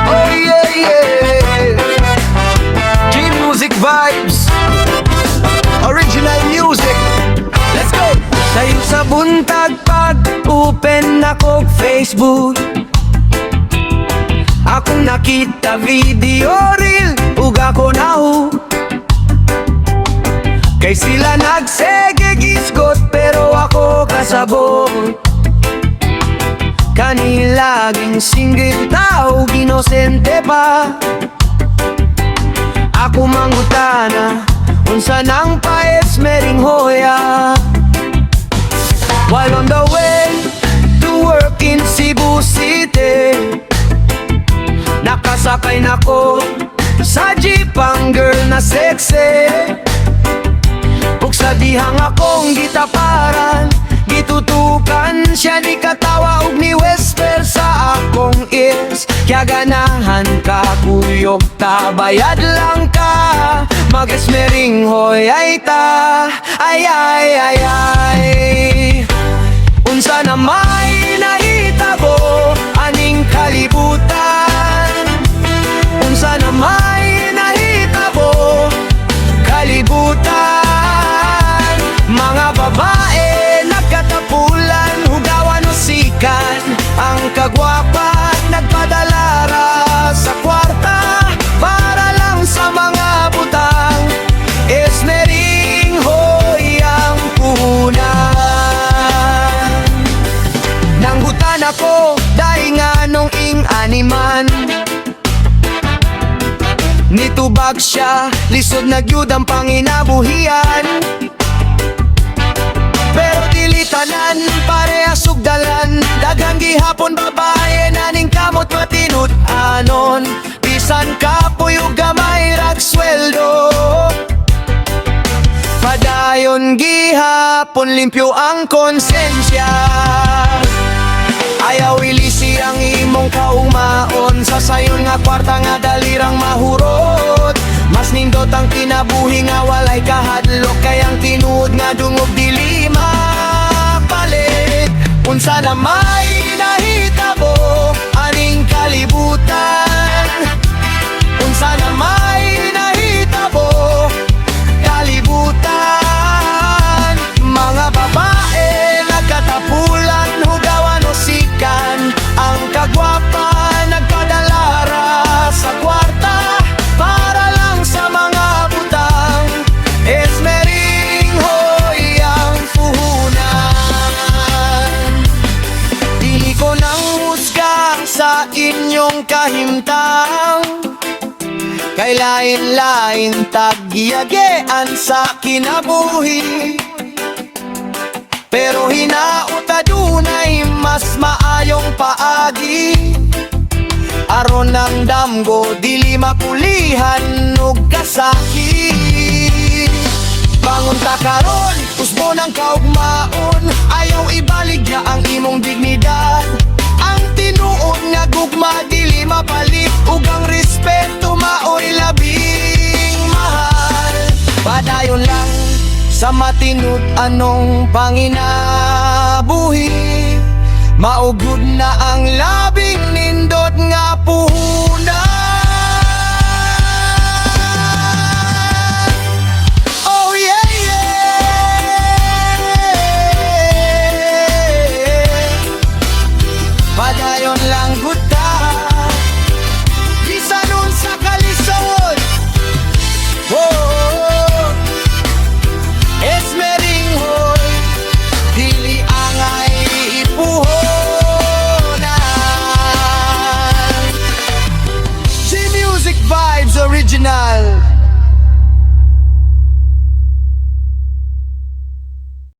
Oh yeah, yeah. G-Music Vibes, original music. Let's go! Sayo sa buntag pag-open ako Facebook, akong nakita video reel ug ako nahu. Kay sila nagsege gisgot pero ako kasabot. Kanilaging single tao ginosente pa. Ako mangutana unsa nang paes mering hoya. While on the way to work in Cebu City, nakasakay nako sa jeep ang girl na sexy. Ug sa dihang akong gitaparan, gitutukan siya ni katawa ug ni whisper sa akong ears. Kaya ganahan ka kuyog ta, bayad lang ka, mag-esmering hoyay ta. Ay ay ay ay, unsa na may nahitabo aning kalibutan. Unsa na may nahitabo kalibutan. Mga babae nagkatapulan, hugawan o sikan. Ang kagwapa nagpadalara sa kwarta para lang sa mga butang. Esmering hoyang puhunan. Nanggutan ako dahil nga nung ing-animan, nitubag siya, lisod na gyud ang panginabuhian. Pero dili tanan, parehas ug dalan. Daghang gihapon babae naning kamot matinud-anon. Bisan kapoy ug gamay rag sweldo, padayon gihapon limpyo ang konsensya. Ayaw ilisi ang imong kaumaon sa sayon nga kwarta nga dalirang mahurot. Mas nindot ang kinabuhi nga walay kahadlok, kay ang tinuod nga dungog dili mapalit. Unsa na may nahitabo aning kalibutan. Unsa na may nahitabo kalibutan. Mga babae nagkatapulan, hugawan o sikan. Ang kagwapa nagpadalara sa kwarta para lang sa mga butang. Esmering hoyang puhunan. Dili ko nang husga sa inyong kahimtang, kay lain-lain tagyagean sa kinabuhi. Pero hinauta dunay mas maayong paagi, aron ang damgo dili mapulihan ug kasakit. Bangon ta karon, usbon ang kaugmaon. Ayaw ibaligya ang imong dignidad. Ang tinuod nga gugma dili mapalit, ug ang respeto maoy labing mahal. Padayon lang sa matinud anong panginabuhi, maugod na ang labing nindot nga puhunan. Oh yeah, yeah. Padayon lang guta, bisan nun sa kalisod. Oh, esmering hoy, dili angay ipuhonan. G-Music Vibes original.